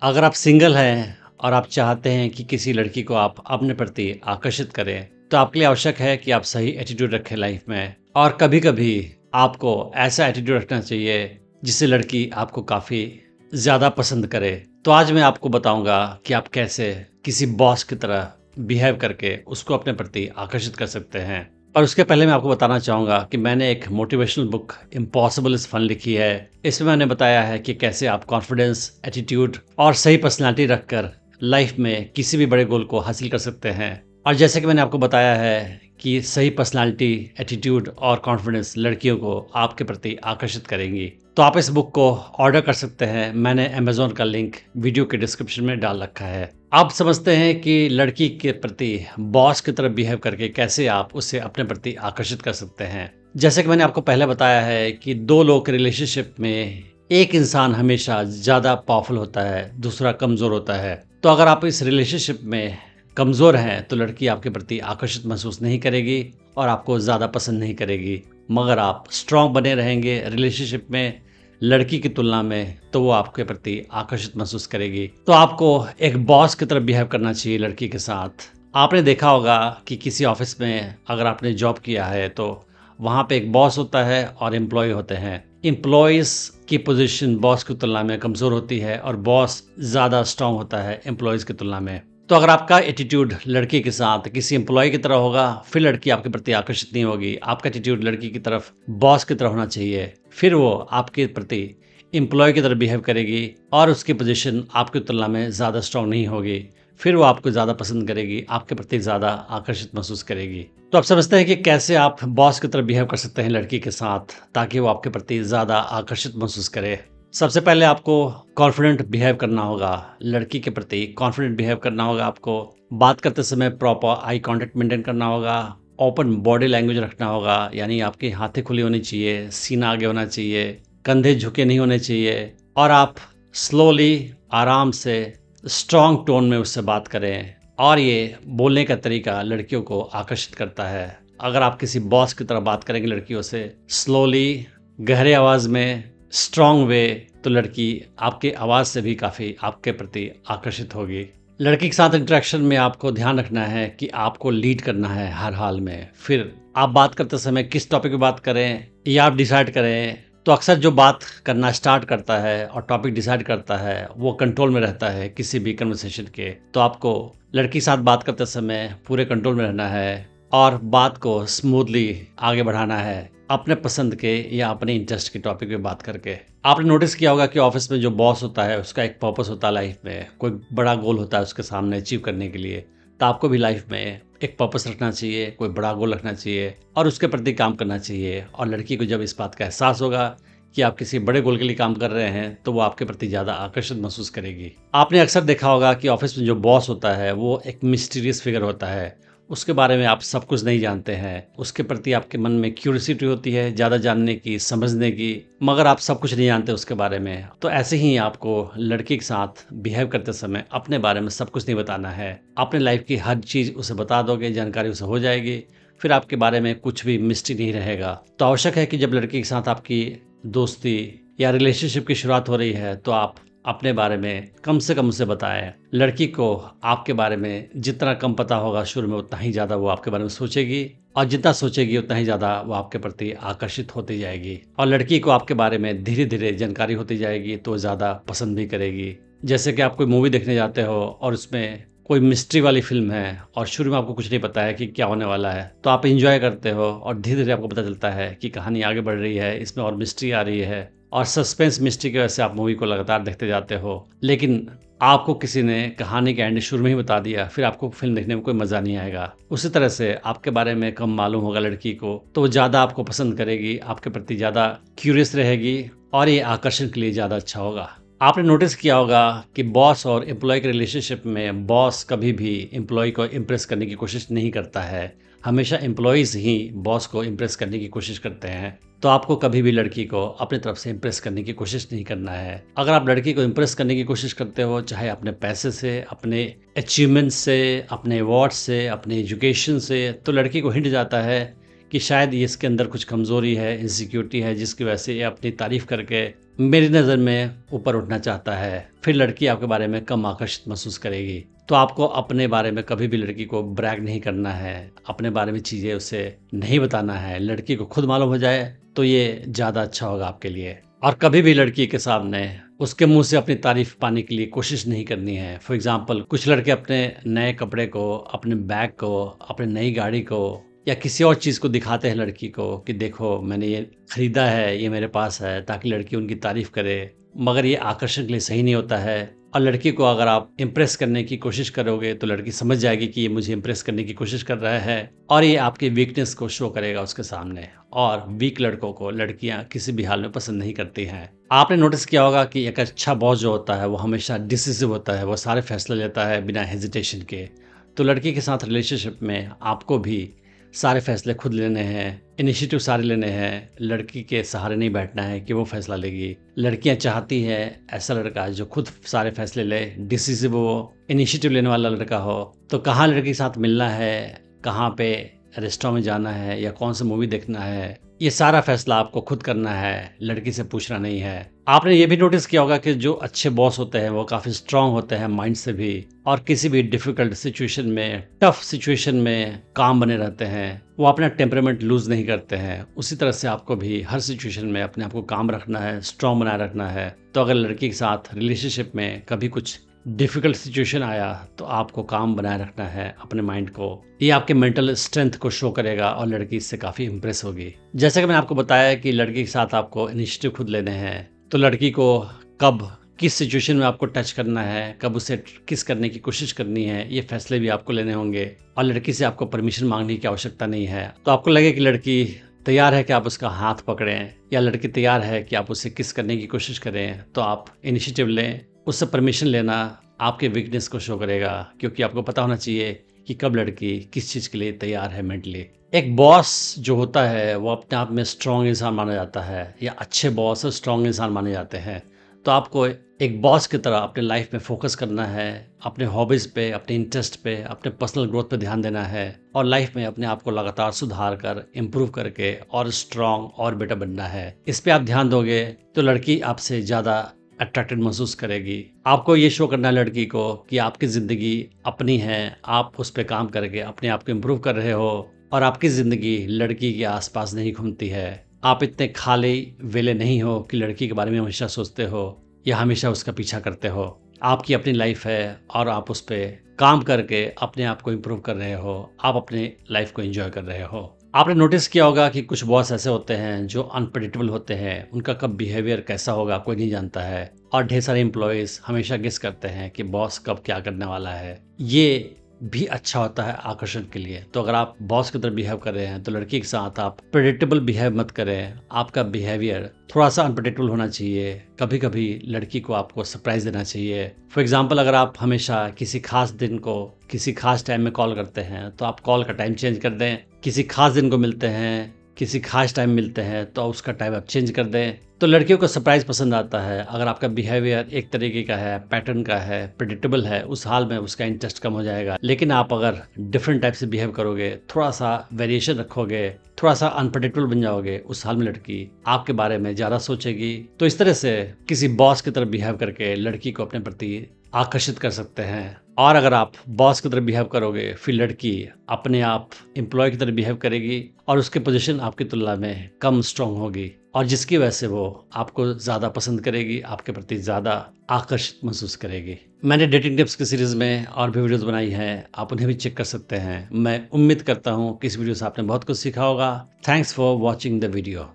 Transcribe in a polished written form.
अगर आप सिंगल हैं और आप चाहते हैं कि किसी लड़की को आप अपने प्रति आकर्षित करें, तो आपके लिए आवश्यक है कि आप सही एटीट्यूड रखें लाइफ में। और कभी-कभी आपको ऐसा एटीट्यूड रखना चाहिए जिससे लड़की आपको काफ़ी ज़्यादा पसंद करे। तो आज मैं आपको बताऊंगा कि आप कैसे किसी बॉस की तरह बिहेव करके उसको अपने प्रति आकर्षित कर सकते हैं। और उसके पहले मैं आपको बताना चाहूँगा कि मैंने एक motivational book impossible is fun लिखी है। इसमें मैंने बताया है कि कैसे आप कॉन्फिडेंस, एटीट्यूड और सही पर्सनैलिटी रखकर लाइफ में किसी भी बड़े गोल को हासिल कर सकते हैं। और जैसे कि मैंने आपको बताया है कि सही पर्सनैलिटी, एटीट्यूड और कॉन्फिडेंस लड़कियों को आपके प्रति आकर्षित करेंगी। तो आप इस बुक को ऑर्डर कर सकते हैं। मैंने अमेज़ॉन का लिंक वीडियो के डिस्क्रिप्शन में डाल रखा है। आप समझते हैं कि लड़की के प्रति बॉस की तरह बिहेव करके कैसे आप उसे अपने प्रति आकर्षित कर सकते हैं। जैसे कि मैंने आपको पहले बताया है कि दो लोग के रिलेशनशिप में एक इंसान हमेशा ज़्यादा पावरफुल होता है, दूसरा कमज़ोर होता है। तो अगर आप इस रिलेशनशिप में कमज़ोर हैं तो लड़की आपके प्रति आकर्षित महसूस नहीं करेगी और आपको ज़्यादा पसंद नहीं करेगी। मगर आप स्ट्रॉन्ग बने रहेंगे रिलेशनशिप में लड़की की तुलना में, तो वो आपके प्रति आकर्षित महसूस करेगी। तो आपको एक बॉस की तरह बिहेव करना चाहिए लड़की के साथ। आपने देखा होगा कि किसी ऑफिस में अगर आपने जॉब किया है तो वहाँ पे एक बॉस होता है और एम्प्लॉय होते हैं। एम्प्लॉयज़ की पोजीशन बॉस की तुलना में कमज़ोर होती है और बॉस ज़्यादा स्ट्रॉन्ग होता है एम्प्लॉयज़ की तुलना में। तो अगर आपका एटीट्यूड लड़की के साथ किसी एम्प्लॉय की तरह होगा, फिर लड़की आपके प्रति आकर्षित नहीं होगी। आपका एटीट्यूड लड़की की तरफ बॉस की तरह होना चाहिए, फिर वो आपके प्रति एम्प्लॉय की तरह बिहेव करेगी और उसकी पोजीशन आपकी तुलना में ज़्यादा स्ट्रॉन्ग नहीं होगी। फिर वो आपको ज़्यादा पसंद करेगी, आपके प्रति ज़्यादा आकर्षित महसूस करेगी। तो आप समझते हैं कि कैसे आप बॉस की तरह बिहेव कर सकते हैं लड़की के साथ ताकि वो आपके प्रति ज़्यादा आकर्षित महसूस करे। सबसे पहले आपको कॉन्फिडेंट बिहेव करना होगा लड़की के प्रति। कॉन्फिडेंट बिहेव करना होगा आपको। बात करते समय प्रॉपर आई कांटेक्ट मेंटेन करना होगा। ओपन बॉडी लैंग्वेज रखना होगा, यानी आपकी हाथें खुली होनी चाहिए, सीना आगे होना चाहिए, कंधे झुके नहीं होने चाहिए और आप स्लोली, आराम से, स्ट्रॉन्ग टोन में उससे बात करें। और ये बोलने का तरीका लड़कियों को आकर्षित करता है। अगर आप किसी बॉस की तरह बात करेंगे लड़कियों से स्लोली, गहरे आवाज़ में, स्ट्रॉन्ग वे, तो लड़की आपके आवाज़ से भी काफ़ी आपके प्रति आकर्षित होगी। लड़की के साथ इंटरेक्शन में आपको ध्यान रखना है कि आपको लीड करना है हर हाल में। फिर आप बात करते समय किस टॉपिक पे बात करें ये आप डिसाइड करें। तो अक्सर जो बात करना स्टार्ट करता है और टॉपिक डिसाइड करता है वो कंट्रोल में रहता है किसी भी कन्वर्सेशन के। तो आपको लड़की के साथ बात करते समय पूरे कंट्रोल में रहना है और बात को स्मूथली आगे बढ़ाना है अपने पसंद के या अपने इंटरेस्ट के टॉपिक पे बात करके। आपने नोटिस किया होगा कि ऑफिस में जो बॉस होता है उसका एक पर्पस होता है लाइफ में, कोई बड़ा गोल होता है उसके सामने अचीव करने के लिए। तो आपको भी लाइफ में एक पर्पस रखना चाहिए, कोई बड़ा गोल रखना चाहिए और उसके प्रति काम करना चाहिए। और लड़की को जब इस बात का एहसास होगा कि आप किसी बड़े गोल के लिए काम कर रहे हैं तो वो आपके प्रति ज़्यादा आकर्षित महसूस करेगी। आपने अक्सर देखा होगा कि ऑफिस में जो बॉस होता है वो एक मिस्टीरियस फिगर होता है। उसके बारे में आप सब कुछ नहीं जानते हैं। उसके प्रति आपके मन में क्यूरियोसिटी होती है ज़्यादा जानने की, समझने की, मगर आप सब कुछ नहीं जानते उसके बारे में। तो ऐसे ही आपको लड़की के साथ बिहेव करते समय अपने बारे में सब कुछ नहीं बताना है। अपने लाइफ की हर चीज़ उसे बता दोगे, जानकारी उसे हो जाएगी, फिर आपके बारे में कुछ भी मिस्ट्री नहीं रहेगा। तो आवश्यक है कि जब लड़की के साथ आपकी दोस्ती या रिलेशनशिप की शुरुआत हो रही है तो आप अपने बारे में कम से कम उसे बताएं। लड़की को आपके बारे में जितना कम पता होगा शुरू में, उतना ही ज़्यादा वो आपके बारे में सोचेगी और जितना सोचेगी उतना ही ज़्यादा वो आपके प्रति आकर्षित होती जाएगी। और लड़की को आपके बारे में धीरे धीरे जानकारी होती जाएगी तो ज़्यादा पसंद भी करेगी। जैसे कि आप कोई मूवी देखने जाते हो और उसमें कोई मिस्ट्री वाली फिल्म है और शुरू में आपको कुछ नहीं पता है कि क्या होने वाला है, तो आप एंजॉय करते हो और धीरे धीरे आपको पता चलता है कि कहानी आगे बढ़ रही है, इसमें और मिस्ट्री आ रही है और सस्पेंस मिस्ट्री की वजह से आप मूवी को लगातार देखते जाते हो। लेकिन आपको किसी ने कहानी का एंड शुरू में ही बता दिया, फिर आपको फिल्म देखने में कोई मज़ा नहीं आएगा। उसी तरह से आपके बारे में कम मालूम होगा लड़की को तो वो ज़्यादा आपको पसंद करेगी, आपके प्रति ज़्यादा क्यूरियस रहेगी और ये आकर्षण के लिए ज़्यादा अच्छा होगा। आपने नोटिस किया होगा कि बॉस और एम्प्लॉय के रिलेशनशिप में बॉस कभी भी एम्प्लॉय को इम्प्रेस करने की कोशिश नहीं करता है। हमेशा एम्प्लॉयज़ ही बॉस को इम्प्रेस करने की कोशिश करते हैं। तो आपको कभी भी लड़की को अपनी तरफ से इम्प्रेस करने की कोशिश नहीं करना है। अगर आप लड़की को इम्प्रेस करने की कोशिश करते हो, चाहे अपने पैसे से, अपने अचीवमेंट से, अपने अवार्ड से, अपने एजुकेशन से, तो लड़की को हिंट जाता है कि शायद ये इसके अंदर कुछ कमज़ोरी है, इनसिक्योरिटी है, जिसकी वजह से ये अपनी तारीफ़ करके मेरी नज़र में ऊपर उठना चाहता है। फिर लड़की आपके बारे में कम आकर्षित महसूस करेगी। तो आपको अपने बारे में कभी भी लड़की को ब्रैग नहीं करना है, अपने बारे में चीज़ें उसे नहीं बताना है। लड़की को खुद मालूम हो जाए तो ये ज़्यादा अच्छा होगा आपके लिए। और कभी भी लड़की के सामने उसके मुंह से अपनी तारीफ पाने के लिए कोशिश नहीं करनी है। फॉर एग्जाम्पल, कुछ लड़के अपने नए कपड़े को, अपने बैग को, अपनी नई गाड़ी को या किसी और चीज़ को दिखाते हैं लड़की को कि देखो मैंने ये खरीदा है, ये मेरे पास है, ताकि लड़की उनकी तारीफ करे। मगर ये आकर्षण के लिए सही नहीं होता है। और लड़की को अगर आप इम्प्रेस करने की कोशिश करोगे तो लड़की समझ जाएगी कि ये मुझे इम्प्रेस करने की कोशिश कर रहा है, और ये आपकी वीकनेस को शो करेगा उसके सामने। और वीक लड़कों को लड़कियां किसी भी हाल में पसंद नहीं करती हैं। आपने नोटिस किया होगा कि एक अच्छा बॉस जो होता है वो हमेशा डिसिसिव होता है, वो सारे फैसले लेता है बिना हेजिटेशन के। तो लड़की के साथ रिलेशनशिप में आपको भी सारे फैसले खुद लेने हैं, इनिशिएटिव सारे लेने हैं। लड़की के सहारे नहीं बैठना है कि वो फैसला लेगी। लड़कियां चाहती है ऐसा लड़का जो खुद सारे फैसले ले, डिसिसिव हो, इनिशिएटिव लेने वाला लड़का हो। तो कहाँ लड़की के साथ मिलना है, कहाँ पे रेस्टोरेंट में जाना है या कौन सा मूवी देखना है, ये सारा फैसला आपको खुद करना है, लड़की से पूछना नहीं है। आपने ये भी नोटिस किया होगा कि जो अच्छे बॉस होते हैं वो काफ़ी स्ट्रांग होते हैं माइंड से भी, और किसी भी डिफ़िकल्ट सिचुएशन में, टफ सिचुएशन में काम बने रहते हैं। वो अपना टेम्परामेंट लूज़ नहीं करते हैं। उसी तरह से आपको भी हर सिचुएशन में अपने आप को काम रखना है, स्ट्रांग बनाए रखना है। तो अगर लड़की के साथ रिलेशनशिप में कभी कुछ डिफ़िकल्ट सिचुएशन आया तो आपको काम बनाए रखना है अपने माइंड को। ये आपके मेंटल स्ट्रेंथ को शो करेगा और लड़की इससे काफ़ी इंप्रेस होगी। जैसा कि मैंने आपको बताया कि लड़की के साथ आपको इनिशिएटिव खुद लेने हैं। तो लड़की को कब किस सिचुएशन में आपको टच करना है, कब उसे किस करने की कोशिश करनी है, ये फैसले भी आपको लेने होंगे। और लड़की से आपको परमिशन मांगने की आवश्यकता नहीं है। तो आपको लगे कि लड़की तैयार है कि आप उसका हाथ पकड़ें, या लड़की तैयार है कि आप उसे किस करने की कोशिश करें, तो आप इनिशिएटिव लें। उससे परमिशन लेना आपके वीकनेस को शो करेगा, क्योंकि आपको पता होना चाहिए कि कब लड़की किस चीज़ के लिए तैयार है मेंटली। एक बॉस जो होता है वो अपने आप में स्ट्रॉन्ग इंसान माना जाता है, या अच्छे बॉस स्ट्रॉन्ग इंसान माने जाते हैं। तो आपको एक बॉस की तरह अपने लाइफ में फोकस करना है, अपने हॉबीज़ पे, अपने इंटरेस्ट पे, अपने पर्सनल ग्रोथ पे ध्यान देना है, और लाइफ में अपने आप को लगातार सुधार कर, इम्प्रूव करके और स्ट्रॉन्ग और बेटर बनना है। इस पे आप ध्यान दोगे तो लड़की आपसे ज़्यादा अट्रैक्टेड महसूस करेगी। आपको ये शो करना है लड़की को कि आपकी ज़िंदगी अपनी है, आप उस पर काम करके अपने आप को इम्प्रूव कर रहे हो, और आपकी ज़िंदगी लड़की के आसपास नहीं घूमती है। आप इतने खाली वेले नहीं हो कि लड़की के बारे में हमेशा सोचते हो या हमेशा उसका पीछा करते हो। आपकी अपनी लाइफ है और आप उस पर काम करके अपने आप को इम्प्रूव कर रहे हो, आप अपने लाइफ को एंजॉय कर रहे हो। आपने नोटिस किया होगा कि कुछ बॉस ऐसे होते हैं जो अनप्रेडिक्टेबल होते हैं। उनका कब बिहेवियर कैसा होगा कोई नहीं जानता है, और ढेर सारे एम्प्लॉयज़ हमेशा गेस करते हैं कि बॉस कब क्या करने वाला है। ये भी अच्छा होता है आकर्षण के लिए। तो अगर आप बॉस की तरह बिहेव कर रहे हैं तो लड़की के साथ आप प्रेडिक्टेबल बिहेव मत करें। आपका बिहेवियर थोड़ा सा अनप्रेडिक्टेबल होना चाहिए। कभी कभी लड़की को आपको सरप्राइज देना चाहिए। फॉर एग्जाम्पल, अगर आप हमेशा किसी खास दिन को किसी खास टाइम में कॉल करते हैं तो आप कॉल का टाइम चेंज कर दें। किसी खास दिन को मिलते हैं, किसी खास टाइम मिलते हैं तो उसका टाइम आप चेंज कर दें। तो लड़कियों को सरप्राइज पसंद आता है। अगर आपका बिहेवियर एक तरीके का है, पैटर्न का है, प्रेडिक्टेबल है, उस हाल में उसका इंटरेस्ट कम हो जाएगा। लेकिन आप अगर डिफरेंट टाइप से बिहेव करोगे, थोड़ा सा वेरिएशन रखोगे, थोड़ा सा अनप्रेडिक्टेबल बन जाओगे, उस हाल में लड़की आपके बारे में ज़्यादा सोचेगी। तो इस तरह से किसी बॉस की तरह बिहेव करके लड़की को अपने प्रति आकर्षित कर सकते हैं। और अगर आप बॉस की तरह बिहेव करोगे फिर लड़की अपने आप एम्प्लॉय की तरह बिहेव करेगी और उसकी पोजीशन आपकी तुलना में कम स्ट्रांग होगी, और जिसकी वजह से वो आपको ज़्यादा पसंद करेगी, आपके प्रति ज़्यादा आकर्षित महसूस करेगी। मैंने डेटिंग टिप्स की सीरीज़ में और भी वीडियोस बनाई हैं, आप उन्हें भी चेक कर सकते हैं। मैं उम्मीद करता हूँ कि इस वीडियो से आपने बहुत कुछ सीखा होगा। Thanks for watching the video.